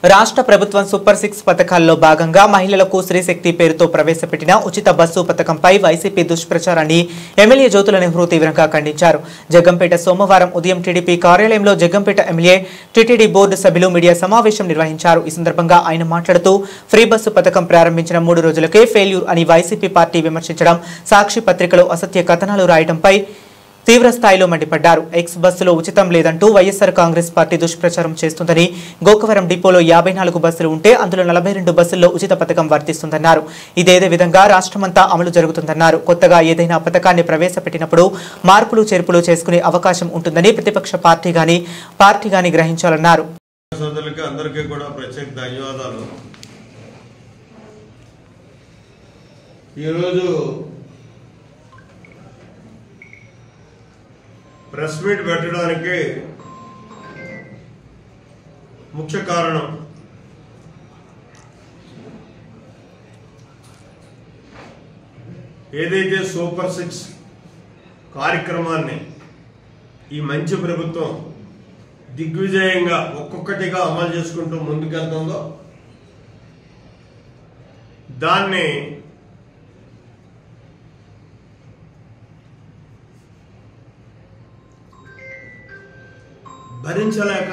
రాష్ట్ర ప్రభుత్వం సూపర్ 6 పథకాల్లో భాగంగా మహిళలకు శ్రీశక్తి పేరుతో ప్రవేశపెట్టిన ఉచిత బస్సు పథకంపై వైసీపీ దుష్ప్రచారాన్ని ఎమ్మెల్యే జ్యోతుల నెహ్రూ తీవ్రంగా ఖండించారు. జగ్గంపేట సోమవారం ఉదయం టీడీపీ కార్యాలయంలో జగ్గంపేట ఎమ్మెల్యే టీటీడీ బోర్డు సభ్యులు మీడియా సమావేశం నిర్వహించారు. ఈ సందర్భంగా ఆయన మాట్లాడుతూ ఫ్రీ బస్సు పథకం ప్రారంభించిన 3 రోజులకే ఫెయిల్యూర్ అని వైసీపీ పార్టీ విమర్శించడం, సాక్షి పత్రికలో అసత్య కథనాలు రాయడంపై తీవ్ర స్థాయిలో మండిపడ్డారు. ఎక్స్ బస్సులో ఉచితం లేదంటూ వైఎస్ఆర్ కాంగ్రెస్ పార్టీ దుష్ప్రచారం చేస్తుందని, గోకవరం డిపోలో 54 బస్సులు ఉంటే అందులో 42 బస్సుల్లో ఉచిత పథకం వర్తిస్తుందన్నారు. ఇదే విధంగా రాష్ట్రమంతా అమలు జరుగుతుందన్నారు. కొత్తగా ఏదైనా పథకాన్ని ప్రవేశపెట్టినప్పుడు మార్పులు చేర్పులు చేసుకునే అవకాశం ఉంటుందని ప్రతిపక్ష పార్టీ గాని గ్రహించాలన్నారు. ప్రెస్ మీట్ పెట్టడానికి ముఖ్య కారణం ఏదైతే సూపర్ 6 కార్యక్రమాన్ని ఈ మంచి ప్రభుత్వం దిగ్విజయంగా ఒక్కొక్కటిగా అమలు చేసుకుంటూ ముందుకెళ్తుందో దాన్ని భరించలేక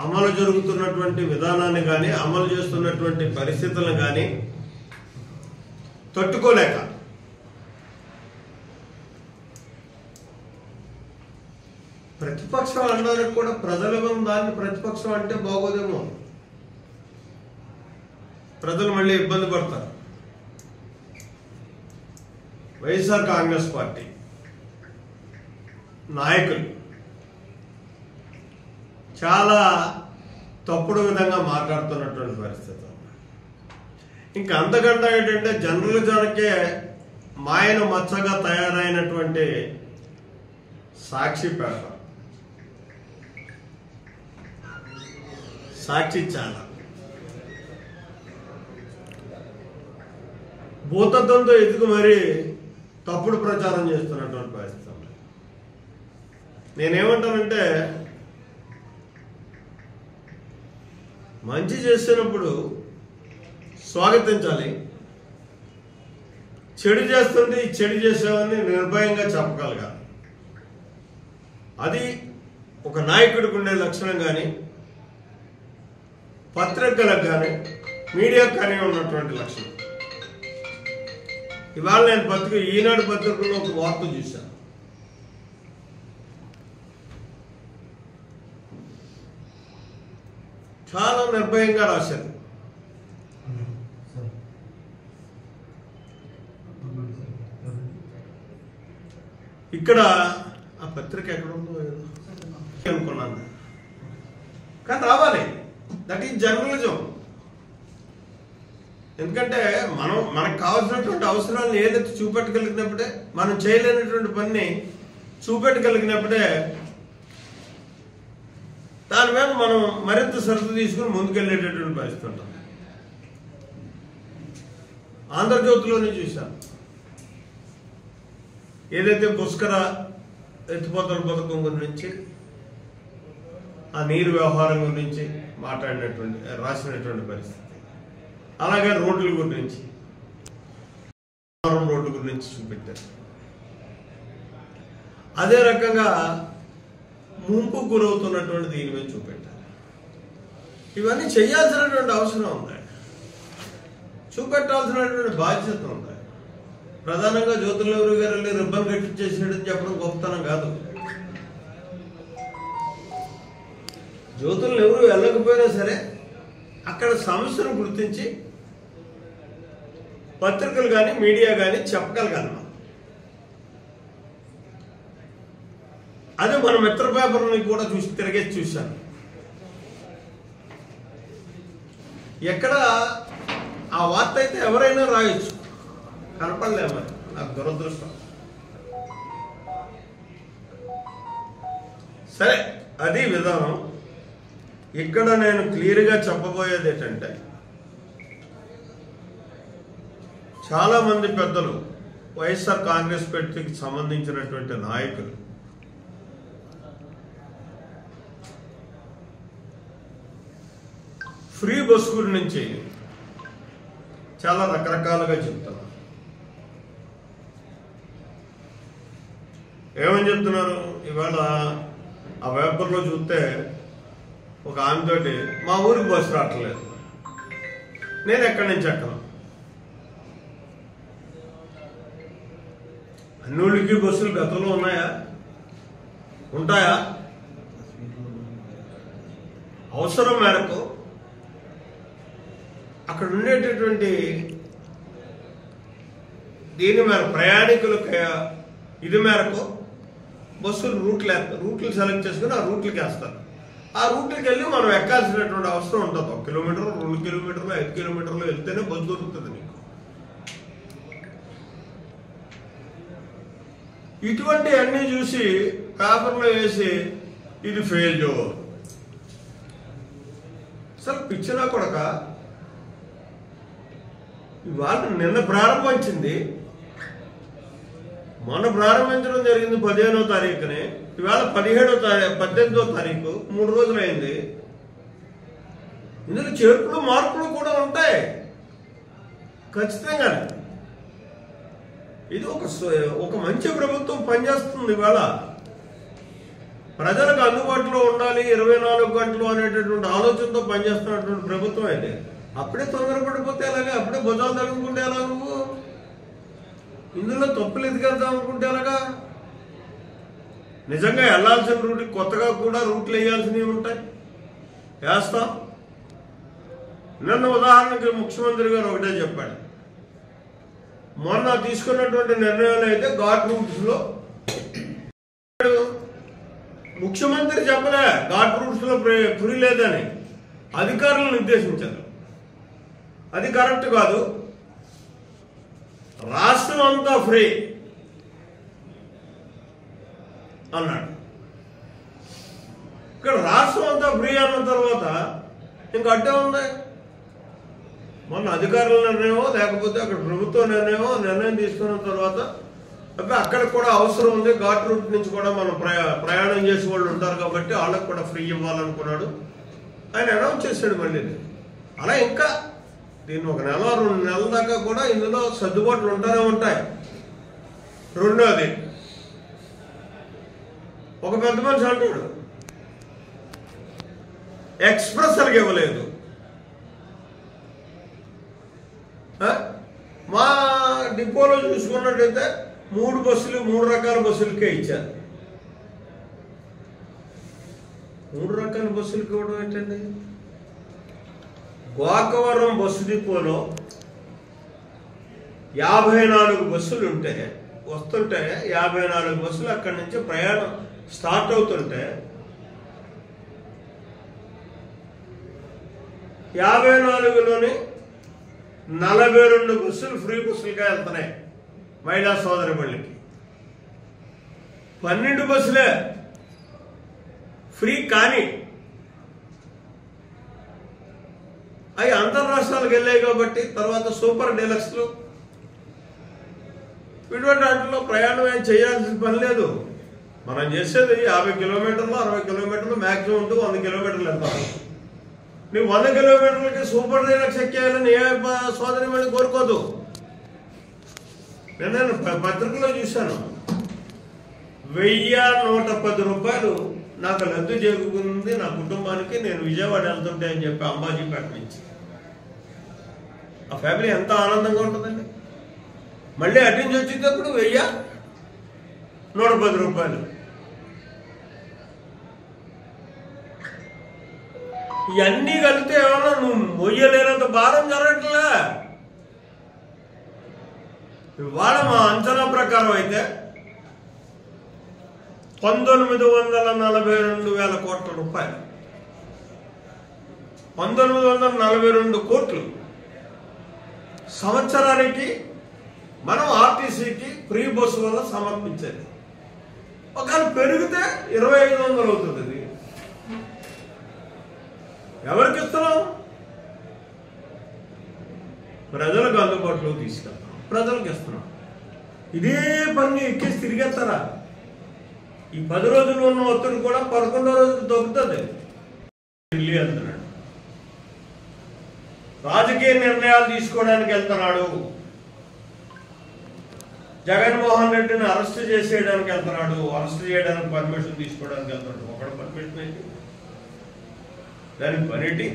అమలు జరుగుతున్నటువంటి విధానాన్ని కానీ అమలు చేస్తున్నటువంటి పరిస్థితులను కానీ తట్టుకోలేక ప్రతిపక్షం అనడానికి కూడా ప్రజలు దాన్ని ప్రతిపక్షం అంటే బాగోదేమో, ప్రజలు మళ్ళీ ఇబ్బంది పడతారు. వైఎస్ఆర్ కాంగ్రెస్ పార్టీ నాయకులు చాలా తప్పుడు విధంగా మాట్లాడుతున్నటువంటి పరిస్థితి. ఇంకా అంతకంటే ఏంటంటే జర్నలిజానికే మాయన మచ్చగా తయారైనటువంటి సాక్షి పేపర్, సాక్షి ఛానల్ భూతత్వంతో ఎదుగు మరి తప్పుడు ప్రచారం చేస్తున్నటువంటి పరిస్థితి. నేనేమంటానంటే మంచి చేస్తున్నప్పుడు స్వాగతించాలి, చెడు చేస్తుంటే ఈ చెడు చేసేవని నిర్భయంగా చెప్పగలగాలి. అది ఒక నాయకుడికి ఉండే లక్షణం కానీ పత్రికలకు కానీ మీడియాకు కానీ ఉన్నటువంటి లక్షణం. ఇవాళ నేను ఈనాడు పత్రికలో ఒక వార్త చూశాను. చాలా నిర్భయంగా రాశారు. ఇక్కడ ఆ పత్రిక ఎక్కడ ఉందో అనుకున్నాను, కానీ రావాలి. That is journalism. ఎందుకంటే మనకు కావాల్సినటువంటి అవసరాలను ఏదైతే చూపెట్టగలిగినప్పుడే, మనం చేయలేనటువంటి పని చూపెట్టగలిగినప్పుడే దాని మీద మనం మరింత శ్రద్ధ తీసుకుని ముందుకెళ్ళేటటువంటి పరిస్థితి ఉంటాం. ఆంధ్రజ్యోతిలోనే చూశాను, ఏదైతే పుష్కర ఎత్తిపోతల పథకం గురించి, ఆ నీరు వ్యవహారం గురించి రాసినటువంటి పరిస్థితి. అలాగే రోడ్ల గురించి, రోడ్ల గురించి చూపెట్టారు. అదే రకంగా ముంపు గురవుతున్నటువంటి దీని మీద చూపెట్టారు. ఇవన్నీ చేయాల్సినటువంటి అవసరం ఉంది, చూపెట్టాల్సినటువంటి బాధ్యత ఉంది. ప్రధానంగా జ్యోతుల నెహ్రూ గారు వెళ్ళి రిబ్బన్ కట్టించేసినట్టు చెప్పడం గొప్పతనం కాదు. జ్యోతుల నెహ్రూ వెళ్ళకపోయినా సరే అక్కడ సమస్యను గుర్తించి పత్రికలు కానీ మీడియా కానీ చెప్పగలగాలి. అదే మన మిత్ర పేపర్ని కూడా తిరిగేసి చూశాను. ఎక్కడ ఆ వార్త అయితే ఎవరైనా రాయొచ్చు, కనపడలేమని నాకు దురదృష్టం. సరే, అది విధానం. ఇక్కడ నేను క్లియర్గా చెప్పబోయేది ఏంటంటే, చాలా మంది పెద్దలు వైఎస్ఆర్ కాంగ్రెస్ పార్టీకి సంబంధించినటువంటి నాయకులు ఫ్రీ బస్సు గురించి చాలా రకరకాలుగా చెప్తారు. ఏమని చెప్తున్నారు? ఇవాళ ఆ పేపర్లో చూస్తే ఒక ఆమెతోటి మా ఊరికి బస్సు రావట్లేదు, నేను ఎక్కడి నుంచి ఎక్కను. అన్ని ఊళ్ళకి బస్సులు గతంలో ఉన్నాయా? ఉంటాయా? అవసరం మేరకు అక్కడ ఉండేటటువంటి దీని మేరకు ప్రయాణికులకి ఇది మేరకు బస్సులు రూట్లు సెలెక్ట్ చేసుకుని ఆ రూట్లకి వేస్తారు. ఆ రూట్లకి వెళ్ళి మనం ఎక్కాల్సినటువంటి అవసరం ఉంటుంది. 1 కిలోమీటర్, 2 కిలోమీటర్లు, 5 కిలోమీటర్లు వెళ్తేనే బస్సు దొరుకుతుంది నీకు. ఇటువంటి అన్ని చూసి పేపర్లో వేసి ఇది ఫెయిల్ చేయవు. అసలు పిచ్చినా కొడక, ఇవాళ నిన్న ప్రారంభించింది, మొన్న ప్రారంభించడం జరిగింది 15వ తారీఖుని, ఇవాళ 18వ తారీఖు, 3 రోజులు అయింది. ఇందులో చేర్పులు మార్పులు కూడా ఉంటాయి ఖచ్చితంగా. ఇది ఒక మంచి ప్రభుత్వం పనిచేస్తుంది. ఇవాళ ప్రజలకు అందుబాటులో ఉండాలి 24 గంటలు అనేటటువంటి ఆలోచనతో పనిచేస్తున్నటువంటి ప్రభుత్వం అయితే అప్పుడే తొందరపడిపోతే ఎలాగా? అప్పుడే భుజాలు తడుముకుంటే ఎలా? నువ్వు ఇందులో తప్పులు ఎదిగేద్దాం అనుకుంటే ఎలాగా? నిజంగా వెళ్లాల్సిన రూట్ కొత్తగా కూడా రూట్లు వేయాల్సినవి ఉంటాయి, వేస్తాం. నిన్న ఉదాహరణకి ముఖ్యమంత్రి గారు ఒకటే చెప్పాడు, మొన్న తీసుకున్నటువంటి నిర్ణయాలు అయితే ఘాట్ రూట్స్ లో ముఖ్యమంత్రి చెప్పలే ఘాట్ రూట్స్ లో ఫ్రీ లేదని, అధికారులను నిర్దేశించారు. అది కరెక్ట్ కాదు. రాష్ట్రం అంతా ఫ్రీ అన్నాడు. ఇక్కడ రాష్ట్రం అంతా ఫ్రీ అన్న తర్వాత ఇంకా అడ్డే ఉంది. మొన్న అధికారుల నిర్ణయమో లేకపోతే అక్కడ ప్రభుత్వ నిర్ణయం తీసుకున్న తర్వాత అక్కడికి కూడా అవసరం ఉంది, ఘాట్ రూట్ నుంచి కూడా మనం ప్రయాణం చేసే వాళ్ళు ఉంటారు కాబట్టి వాళ్ళకి కూడా ఫ్రీ ఇవ్వాలనుకున్నాడు. ఆయన అనౌన్స్ చేశాడు మళ్ళీ. అలా ఇంకా దీన్ని 1 నెల 2 నెలల దాకా కూడా ఇందులో సర్దుబాట్లు ఉంటూనే ఉంటాయి. రెండోది, ఒక పెద్ద మనిషి అంటాడు ఎక్స్ప్రెస్ సరిగ్గా ఇవ్వలేదు. మా డిపోలో చూసుకున్నట్టయితే 3 బస్సులు 3 రకాల బస్సులకే ఇచ్చారు. 3 రకాల బస్సులకి ఇవ్వడం ఏంటండి? గోకవరం బస్సు డిపోలో 54 బస్సులు ఉంటే వస్తుంటే 54 బస్సులు అక్కడి నుంచి ప్రయాణం స్టార్ట్ అవుతుంటే 54లోని 42 బస్సులు ఫ్రీ బస్సులుగా వెళ్తున్నాయి మహిళా సోదరి బళ్ళకి. 12 బస్సులే ఫ్రీ కానీ అవి అంతర్రాష్ట్రాలకు వెళ్ళాయి కాబట్టి తర్వాత సూపర్ డీలక్స్లు ఇటువంటి వాటిలో ప్రయాణం ఏం చేయాల్సిన పని లేదు. మనం చేసేది 50 కిలోమీటర్లు 60 కిలోమీటర్లు మ్యాక్సిమం ఉంటూ 100 కిలోమీటర్లు వెళ్తాం. నువ్వు 100 కిలోమీటర్లకి సూపర్ డీలక్స్ ఎక్కేయాలని ఏ సోదరి మళ్ళీ కోరుకోదు. నేను పత్రికలో చూశాను, 1110 రూపాయలు నాకు లబ్ధి చేకూరింది నా కుటుంబానికి, నేను విజయవాడ వెళ్తుంటే అని చెప్పి అంబాజీపేట నుంచి. ఆ ఫ్యామిలీ ఎంత ఆనందంగా ఉంటుందండి. మళ్ళీ అటు నుంచి వచ్చేటప్పుడు 1110 రూపాయలు. ఇవన్నీ కలిపితే ఏమన్నా నువ్వు మొయ్యలేనంత భారం జరగట్లే. ఇవాళ మా అంచనా ప్రకారం అయితే 1942,000 కోట్ల రూపాయలు, 1942 కోట్లు సంవత్సరానికి మనం ఆర్టీసీకి ఫ్రీ బస్సు వల్ల సమర్పించేది. ఒకవేళ పెరిగితే 2,500 అవుతుంది. ఇది ఎవరికి ఇస్తున్నాం? ప్రజలకు అందుబాటులో తీసుకెళ్తాం, ప్రజలకు ఇస్తున్నాం. ఇదే పని ఎక్కేసి తిరిగేస్తారా? ఈ 10 రోజులు ఉన్న ఒత్తిడి కూడా 11వ రోజుకు దొరుకుతుంది. ఢిల్లీ వెళ్తున్నాడు, రాజకీయ నిర్ణయాలు తీసుకోవడానికి వెళ్తున్నాడు. జగన్మోహన్ రెడ్డిని అరెస్ట్ చేసేయడానికి వెళ్తున్నాడు. అరెస్ట్ చేయడానికి పర్మిషన్ తీసుకోవడానికి వెళ్తున్నాడు. ఒకటి పర్మిషన్ ఏంటి? దానికి పనేంటి?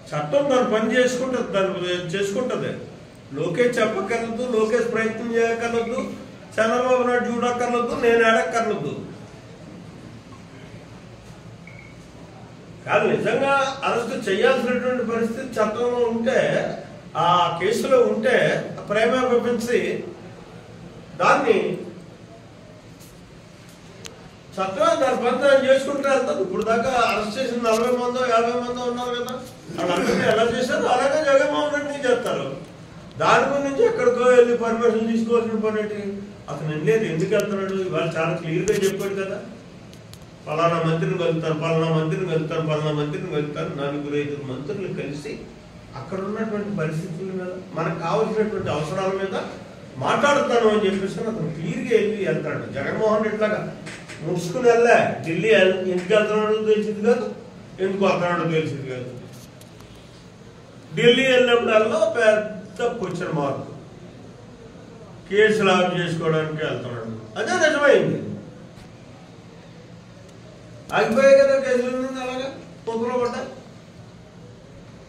చట్టం దాని పని చేసుకుంటుంది. లోకేష్ చెప్పక్కర్లేదు, లోకేష్ ప్రయత్నం చేయక్కర్లేదు, చంద్రబాబు నాయుడు చూడక్కర్లేదు, నేను అడక్కర్లేదు. కాదు, నిజంగా అరెస్ట్ చేయాల్సినటువంటి పరిస్థితి చట్టంలో ఉంటే, ఆ కేసులో ఉంటే ప్రేమ పంపించి దాన్ని చట్టం దాని పని దాన్ని చేసుకుంటూ వెళ్తారు. ఇప్పుడు దాకా అరెస్ట్ చేసిన 40 మందో 50 మందో ఉన్నారు కదా, వాళ్ళందరినీ ఎలా చేశారు అలాగే జగన్మోహన్ రెడ్డిని చేస్తారు. దాని గురించి ఎక్కడికో వెళ్ళి పర్మిషన్ తీసుకోవాల్సిన పని ఏంటి? అతను వెళ్ళేది ఎందుకు వెళ్తున్నాడు? ఇవాళ చాలా క్లియర్గా చెప్పాడు కదా, పలానా మంత్రిని వెళ్తాను, పలానా మంత్రిని వెళ్తాను, పలానా మంత్రిని వెళ్తాను. 4-5 మంత్రులు కలిసి అక్కడ ఉన్నటువంటి పరిస్థితుల మీద, మనకు కావాల్సినటువంటి అవసరాల మీద మాట్లాడుతాను అని చెప్పేసి అతను క్లియర్గా వెళ్తాడు. జగన్మోహన్ రెడ్డి లాగా ముసుకుని వెళ్ళా ఢిల్లీ ఎందుకు వెళ్తున్నాడో తెలిసింది కాదు, ఎందుకు వస్తున్నాడో తెలిసింది కాదు. ఢిల్లీ వెళ్ళినప్పుడల్లా పెద్ద క్వశ్చన్ మార్క్, కేసులు ఆఫ్ చేసుకోవడానికి వెళ్తున్నాడు. అదే నిజమైంది. ఆగిపోయాయి కదా కేసులు, అలాగా పొందులో పడ్డా.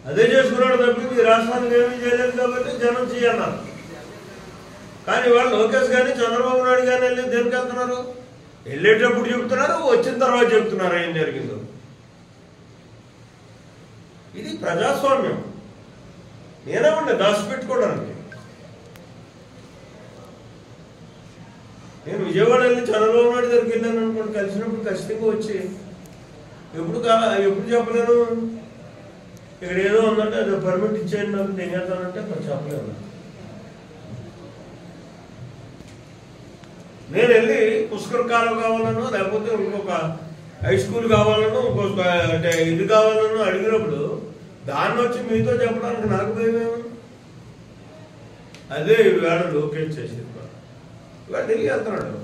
అదే చేసుకున్నాడు తప్పి ఈ రాష్ట్రానికి ఏమీ చేయలేదు కాబట్టి జనం చేయన్నారు. కానీ వాళ్ళు లోకేష్ కానీ చంద్రబాబు నాయుడు కానీ వెళ్ళి దేనికి వెళ్తున్నారు? వెళ్ళేటప్పుడు చెప్తున్నారు, వచ్చిన తర్వాత చెప్తున్నారు ఏం జరిగిందో. ఇది ప్రజాస్వామ్యం. నేనేమండి దాచిపెట్టుకోవడానికి. నేను విజయవాడ వెళ్ళి చంద్రబాబు నాయుడు దగ్గరికి వెళ్ళాను అనుకోండి, కలిసినప్పుడు ఖచ్చితంగా వచ్చి ఎప్పుడు చెప్పలేను. ఇక్కడ ఏదో ఉందంటే అది పర్మిట్ ఇచ్చేయండి నాకు, నేను చేస్తానంటే మరి చెప్పలేను. నేను వెళ్ళి పుష్కర్ కాలం కావాలనో లేకపోతే ఇంకొక హై స్కూల్ కావాలనో ఇంకొక అంటే ఇది కావాలనో అడిగినప్పుడు దాన్ని వచ్చి మీతో చెప్పడానికి నాకు భయమేమో. అదే ఈవేళ లోకేష్ చేసేది. ఇవాళ ఢిల్లీ వెళ్తున్నాడు,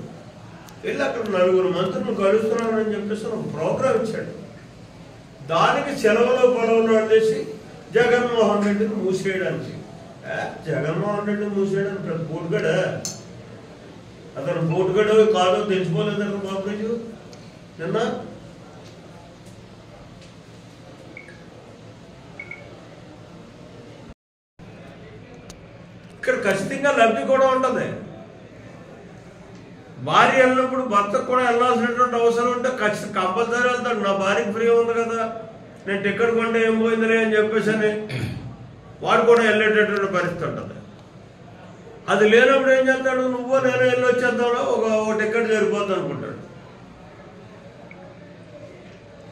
వెళ్ళి అక్కడ 4 మంత్రులను కలుస్తున్నానని చెప్పేసి ఒక ప్రోగ్రాం ఇచ్చాడు. దానికి సెలవులో పొలవులో వెళ్ళేసి జగన్మోహన్ రెడ్డిని మూసేయడానికి. జగన్మోహన్ రెడ్డిని మూసేయడానికి పెద్ద పోటుగడా? అతను పోటుగడో కాదో తెలిసిపోలేదన్న బాబు నిన్న. ఇక్కడ ఖచ్చితంగా లబ్ధి కూడా ఉంటుంది. భార్య వెళ్ళినప్పుడు భర్తకు కూడా వెళ్ళాల్సినటువంటి అవసరం ఉంటే ఖచ్చితంగా కంపల్సరీ వెళ్తాడు. నా భార్యకి ఫ్రీ ఉంది కదా, నేను టికెట్ కొంటే ఏం పోయిందిలే అని చెప్పేసి అని వాడు కూడా వెళ్ళేటటువంటి పరిస్థితి ఉంటుంది. అది లేనప్పుడు ఏం చేస్తాడు? నువ్వు నేను వెళ్ళి వచ్చేద్దాంలో ఒక టికెట్ సరిపోద్ది అనుకుంటాడు.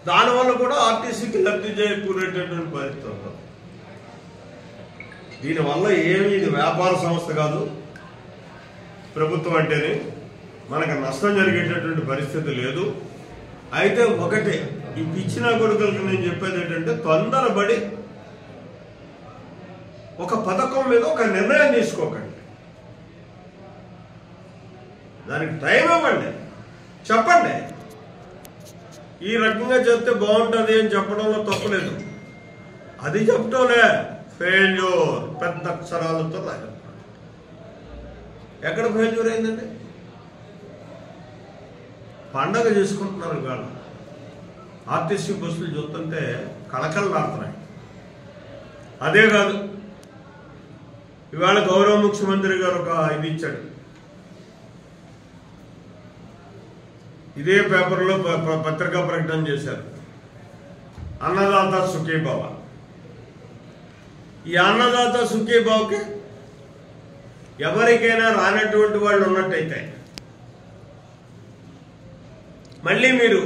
దానివల్ల కూడా ఆర్టీసీకి లబ్ధి చేకూరేటటువంటి పరిస్థితి ఉంటుంది. దీనివల్ల ఏమి ఇది వ్యాపార సంస్థ కాదు, ప్రభుత్వం అంటేనే మనకు నష్టం జరిగేటటువంటి పరిస్థితి లేదు. అయితే ఒకటే, ఈ పిచ్చిన కొడుకులకు నేను చెప్పేది ఏంటంటే, తొందరపడి ఒక పథకం మీద ఒక నిర్ణయం తీసుకోకండి. దానికి టైం ఇవ్వండి, చెప్పండి. ఈ రకంగా చెప్తే బాగుంటుంది అని చెప్పడంలో తప్పులేదు. అది చెప్పటంలే ఫెయిల్యూర్ పెద్ద అక్షరాలతో రాయాలి. ఎక్కడ ఫెయిల్యూర్ అయిందండి? పండగ చేసుకుంటున్నారు ఇవాళ. ఆర్టీసీ బస్సులు చూస్తుంటే కళకళ రాడుతున్నాయి. అదే కాదు, ఇవాళ గౌరవ ముఖ్యమంత్రి గారు ఒక ఇది ఇచ్చాడు. ఇదే పేపర్లో పత్రికా ప్రకటన చేశారు, అన్నదాత సుఖీభావ. ఈ అన్నదాత సుఖీభావకి ఎవరికైనా రానటువంటి వాళ్ళు ఉన్నట్టయితే మళ్ళీ మీరు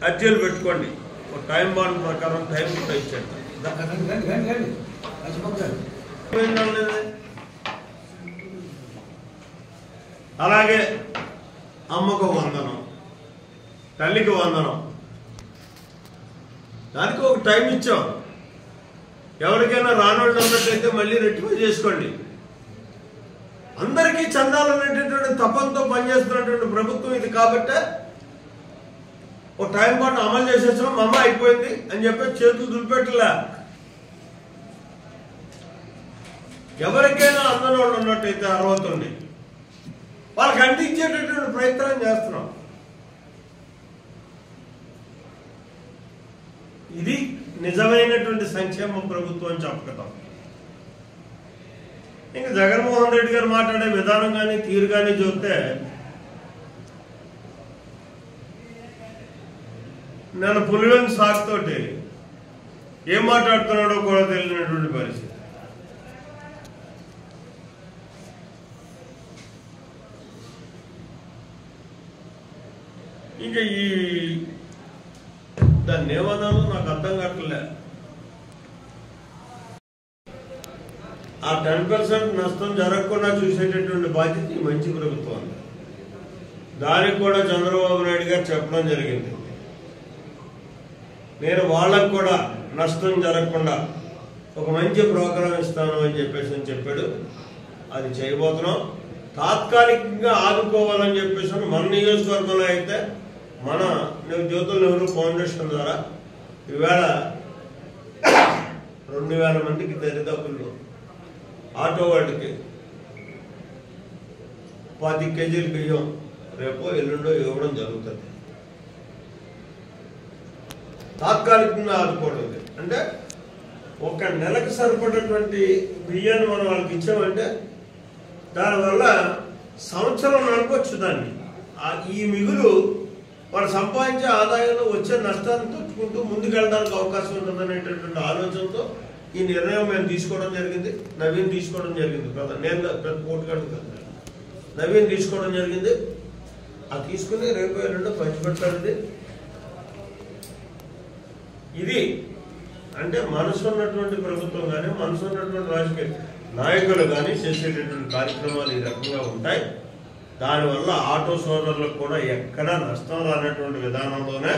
అర్జీలు పెట్టుకోండి. ఒక టైం బాండ్ ప్రకారం టైం కూడా ఇచ్చాడు. అలాగే అమ్మకు వందనం, తల్లికి వందనం, దానికి ఒక టైం ఇచ్చాం. ఎవరికైనా రానోళ్ళు ఉన్నట్టయితే మళ్ళీ రెట్టిఫై చేసుకోండి. అందరికీ చందాలు అనేటటువంటి తపంతో పనిచేస్తున్నటువంటి ప్రభుత్వం ఇది. కాబట్టి ఒక టైం పాటు అమలు చేసేసాం, అమ్మ అయిపోయింది అని చెప్పి చేతులు దులిపెట్టలే. ఎవరికైనా అందనోళ్ళు ఉన్నట్టయితే అర్హత ఉంది వాళ్ళకి అందించేటటువంటి ప్రయత్నం చేస్తున్నాం. ఇది నిజమైనటువంటి సంక్షేమ ప్రభుత్వం అని చెప్పగలం. ఇంకా జగన్మోహన్ రెడ్డి గారు మాట్లాడే విధానం కానీ తీరు కానీ చూస్తే నేను పులివెన్ సాక్ తోటి ఏం మాట్లాడుతున్నాడో కూడా తెలియనటువంటి పరిస్థితి. ఇంకా ఈ దాన్ని ఏమన్నాను నాకు అర్థం కావట్లే. ఆ 10% నష్టం జరగకుండా చూసేటటువంటి బాధ్యత ఈ మంచి ప్రభుత్వం. దానికి కూడా చంద్రబాబు నాయుడు గారు చెప్పడం జరిగింది. నేను వాళ్ళకు కూడా నష్టం జరగకుండా ఒక మంచి ప్రోగ్రాం ఇస్తాను అని చెప్పాడు. అది చేయబోతున్నాం. తాత్కాలికంగా ఆదుకోవాలని చెప్పేసి మన నియోజకవర్గంలో అయితే మన జ్యోతుల నెహ్రూ ఫౌండేషన్ ద్వారా ఈవేళ 2000 మందికి దరిదాపుల్లో ఆటో వాటికి 10 కేజీలు బియ్యం రేపో ఎల్లుండో ఇవ్వడం జరుగుతుంది. తాత్కాలికంగా ఆదుకోవడం అంటే ఒక నెలకు సరిపడేటువంటి బియ్యాన్ని మనం వాళ్ళకి ఇచ్చామంటే దానివల్ల సంవత్సరం నడపచ్చు. దాన్ని ఈ మిగులు వాళ్ళు సంపాదించే ఆదాయంలో వచ్చే నష్టాన్ని తట్టుకుంటూ ముందుకెళ్ళడానికి అవకాశం ఉంటుందనేటటువంటి ఆలోచనతో ఈ నిర్ణయం మేము తీసుకోవడం జరిగింది. నవీన్ తీసుకోవడం జరిగింది కదా, నేను ప్రతి పోటుగాడు కదా, నవీన్ తీసుకోవడం జరిగింది. అది తీసుకుని రేపు ఎల్లుండో పంచిపెట్టాలి. ఇది అంటే మనసు ఉన్నటువంటి ప్రభుత్వం కానీ మనసు ఉన్నటువంటి రాజకీయ నాయకులు కానీ చేసేటటువంటి కార్యక్రమాలు ఈ రకంగా ఉంటాయి. దానివల్ల ఆటో సోదరులకు కూడా ఎక్కడా నష్టం రానటువంటి విధానంలోనే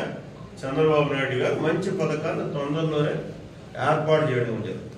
చంద్రబాబు నాయుడు గారు మంచి పథకాన్ని తొందరలోనే ఏర్పాటు చేయడం జరుగుతుంది.